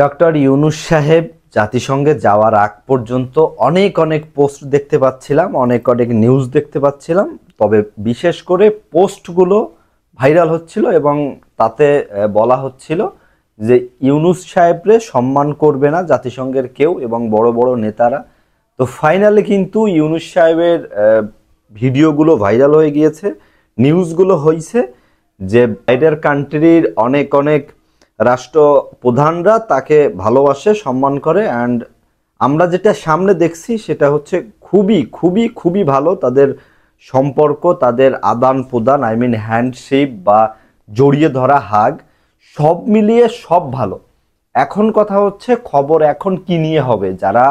Doctor Yunus সাহেব জাতিসংঘে যাওয়ার আগ পর্যন্ত অনেক পোস্ট দেখতে পাচ্ছিলাম, অনেক নিউজ দেখতে পাচ্ছিলাম। তবে বিশেষ করে পোস্টগুলো ভাইরাল হচ্ছিল এবং তাতে বলা হচ্ছিল যে ইউনূস সাহেবরে সম্মান করবে না জাতিসংঘের কেউ এবং বড় বড় নেতারা। তো ফাইনালি কিন্তু ইউনূস সাহেবের ভিডিওগুলো ভাইরাল হয়ে গিয়েছে, নিউজগুলো হয়েছে যে বাইরের কান্ট্রির অনেক রাষ্ট্রপ্রধানরা তাকে ভালোবাসে, সম্মান করে। অ্যান্ড আমরা যেটা সামনে দেখছি সেটা হচ্ছে খুবই ভালো তাদের সম্পর্ক, তাদের আদান প্রদান, হ্যান্ডশেক বা জড়িয়ে ধরা হাগ, সব মিলিয়ে সব ভালো। এখন কথা হচ্ছে খবর এখন কি নিয়ে হবে যারা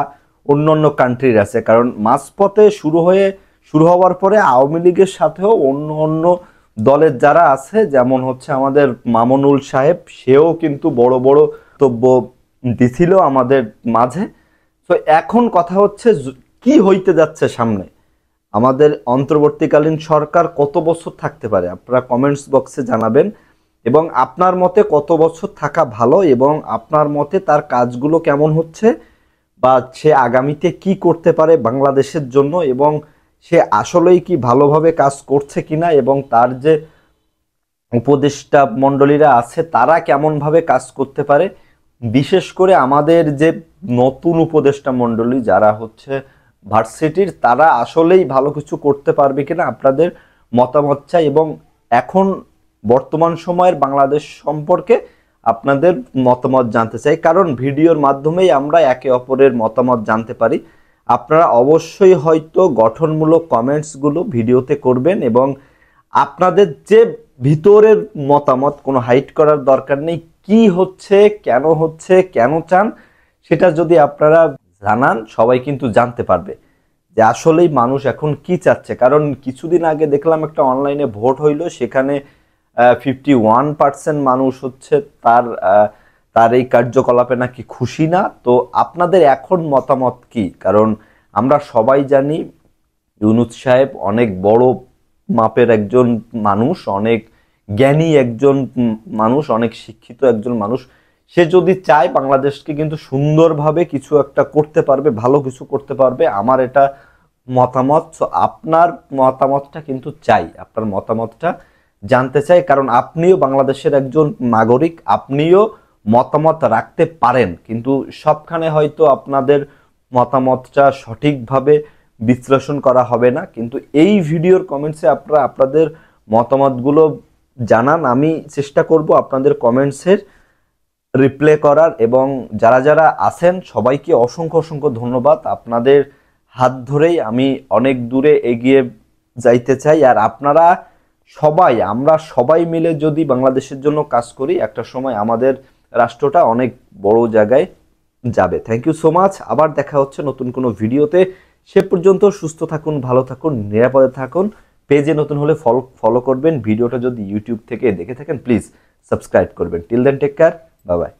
অন্য কান্ট্রির আছে, কারণ মাঝপথে শুরু হওয়ার পরে আওয়ামী লীগের সাথেও অন্য দলের যারা আছে, যেমন হচ্ছে আমাদের মামুনুল সাহেব, সেও কিন্তু বড় বক্তব্য দিছিল আমাদের মাঝে। তো এখন কথা হচ্ছে কি হইতে যাচ্ছে সামনে, আমাদের অন্তর্বর্তীকালীন সরকার কত বছর থাকতে পারে, আপনারা কমেন্টস বক্সে জানাবেন। এবং আপনার মতে কত বছর থাকা ভালো এবং আপনার মতে তার কাজগুলো কেমন হচ্ছে, বা সে আগামীতে কি করতে পারে বাংলাদেশের জন্য, এবং সে আসলেই কি ভালোভাবে কাজ করছে কিনা, এবং তার যে উপদেষ্টা মণ্ডলীরা আছে তারা কেমনভাবে কাজ করতে পারে। বিশেষ করে আমাদের যে নতুন উপদেষ্টা মণ্ডলী যারা হচ্ছে ভার্সিটির, তারা আসলেই ভালো কিছু করতে পারবে কিনা আপনাদের মতামত চাই। এবং এখন বর্তমান সময়ের বাংলাদেশ সম্পর্কে আপনাদের মতামত জানতে চাই, কারণ ভিডিওর মাধ্যমেই আমরা একে অপরের মতামত জানতে পারি। আপনারা অবশ্যই হয়তো গঠনমূলক কমেন্টসগুলো ভিডিওতে করবেন এবং আপনাদের যে ভিতরের মতামত, কোনো হাইড করার দরকার নেই, কি হচ্ছে, কেন চান, সেটা যদি আপনারা জানান সবাই কিন্তু জানতে পারবে যে আসলেই মানুষ এখন কি চাচ্ছে। কারণ কিছুদিন আগে দেখলাম একটা অনলাইনে ভোট হইল, সেখানে 51% মানুষ হচ্ছে তার এই কার্যকলাপে নাকি খুশি না। তো আপনাদের এখন মতামত কি? কারণ আমরা সবাই জানি ইউনূস সাহেব অনেক বড় মাপের একজন মানুষ, অনেক জ্ঞানী একজন মানুষ, অনেক শিক্ষিত একজন মানুষ। সে যদি চায় বাংলাদেশকে কিন্তু সুন্দরভাবে কিছু একটা করতে পারবে, ভালো কিছু করতে পারবে। আমার এটা মতামত। আপনার মতামতটা কিন্তু চাই, আপনার মতামতটা জানতে চাই, কারণ আপনিও বাংলাদেশের একজন নাগরিক, আপনিও মতামত রাখতে পারেন, কিন্তু সবখানে হয়তো আপনাদের মতামতটা সঠিকভাবে বিশ্লেষণ করা হবে না। কিন্তু এই ভিডিওর কমেন্টসে আপনারা আপনাদের মতামতগুলো জানান, আমি চেষ্টা করব আপনাদের কমেন্টসের রিপ্লাই করার। এবং যারা আছেন সবাইকে অসংখ্য ধন্যবাদ। আপনাদের হাত ধরেই আমি অনেক দূরে এগিয়ে যাইতে চাই। আর আপনারা আমরা সবাই মিলে যদি বাংলাদেশের জন্য কাজ করি, একটা সময় আমাদের রাষ্ট্রটা অনেক বড় জায়গায় যাবে। Thank you so much. আবার দেখা হচ্ছে নতুন কোনো ভিডিওতে। সে পর্যন্ত সুস্থ থাকুন, ভালো থাকুন, নিরাপদে থাকুন। পেজে নতুন হলে ফলো করবেন। ভিডিওটা যদি ইউটিউব থেকে দেখে থাকেন প্লিজ সাবস্ক্রাইব করবেন। Till then take care, bye by.